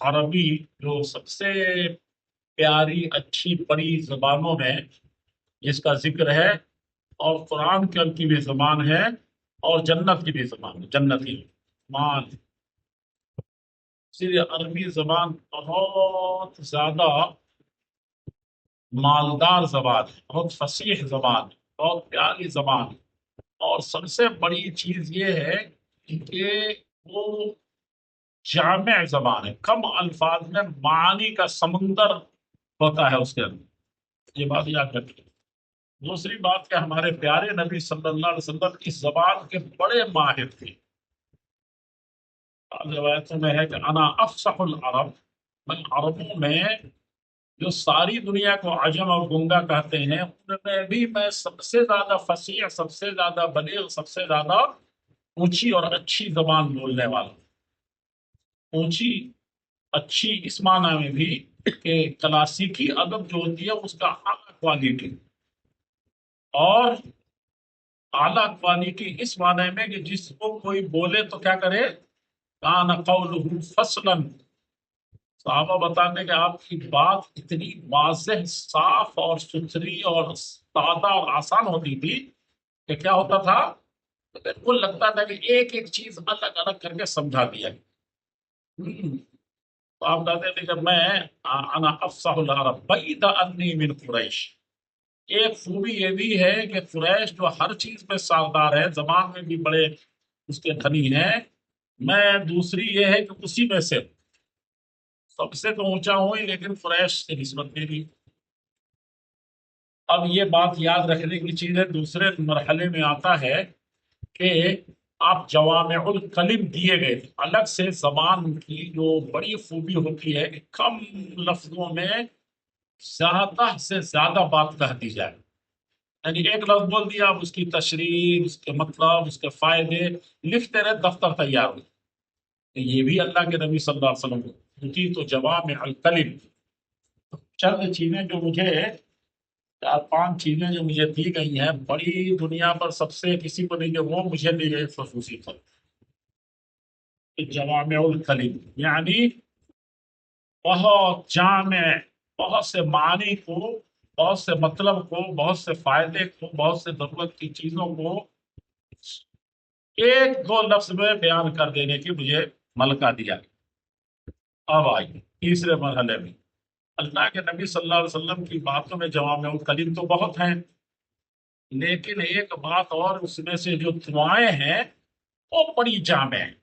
عربی جو سب سے پیاری اچھی بڑی زبانوں میں جس کا ذکر ہے، اور قرآن کی بھی زبان ہے، اور جنت کی بھی زبان ہے، جنتی زبان، اسی لیے عربی زبان بہت زیادہ مالدار زبان ہے، بہت فصیح زبان ہے، بہت پیاری زبان ہے۔ اور سب سے بڑی چیز یہ ہے کہ وہ جامع زبان ہے، کم الفاظ میں معانی کا سمندر ہوتا ہے اس کے اندر، یہ بات یاد رکھیے۔ دوسری بات کہ ہمارے پیارے نبی صلی اللہ علیہ وسلم اس زبان کے بڑے ماہر تھے۔ بعض روایتوں میں ہے کہ انا افصح العرب، میں عربوں میں جو ساری دنیا کو عجم اور گنگا کہتے ہیں ان میں بھی میں سب سے زیادہ فصیح، سب سے زیادہ بلیغ، سب سے زیادہ اونچی اور اچھی زبان بولنے والا۔ اونچی اچھی اس معنی میں بھی کہ کلاسیکی ادب جو ہوتی ہے اس کا اعلیٰ کوالٹی، اور اعلیٰ کوالٹی اس معنی میں کہ جس کو کوئی بولے تو کیا کرے، کان قولہ فصلا، صحابہ بتاتے کہ آپ کی بات اتنی واضح، صاف اور ستھری اور سادہ اور آسان ہوتی تھی کہ کیا ہوتا تھا، بالکل لگتا تھا کہ ایک ایک چیز الگ الگ کر کے سمجھا دیا۔ تو آپ کہتے تھے کہ میں انا افصح العرب بعید انی من قریش۔ ایک خوبی یہ بھی ہے کہ قریش جو ہر چیز میں سردار ہے، زبان میں بھی بڑے اس کے دھنی ہیں، میں دوسری یہ ہے کہ اسی میں سے سب سے تو اونچا ہوں ہی، لیکن قریش سے نسبت میری۔ اب یہ بات یاد رکھنے کی چیز ہے، دوسرے مرحلے میں آتا ہے کہ آپ جوامع الکلم دیے گئے، الگ سے زبان کی جو بڑی خوبی ہوتی ہے کہ کم لفظوں میں زیادہ سے زیادہ بات کہہ دی جائے، یعنی ایک لفظ بول دیا، اب اس کی تشریح، اس کے مطلب، اس کے فائدے لکھتے رہے، دفتر تیار ہو۔ یہ بھی اللہ کے نبی صلی اللہ علیہ وسلم کو تھی تو جوامع الکلم۔ چند چیزیں جو مجھے، چار پانچ چیزیں جو مجھے دی گئی ہیں، بڑی دنیا پر سب سے کسی کو نہیں، کہ وہ مجھے دی گئی خصوصی طور پر جوامع الکلم، یعنی بہت جامع، بہت سے معنی کو، بہت سے مطلب کو، بہت سے فائدے کو، بہت سے ضرورت کی چیزوں کو ایک دو لفظ میں بیان کر دینے کی مجھے ملکہ دیا۔ اب آئیے تیسرے مرحلے میں، اللہ کے نبی صلی اللہ علیہ وسلم کی باتوں میں جوامع الکلم تو بہت ہیں، لیکن ایک بات اور، اس میں سے جو دعائیں ہیں وہ بڑی جامع ہیں۔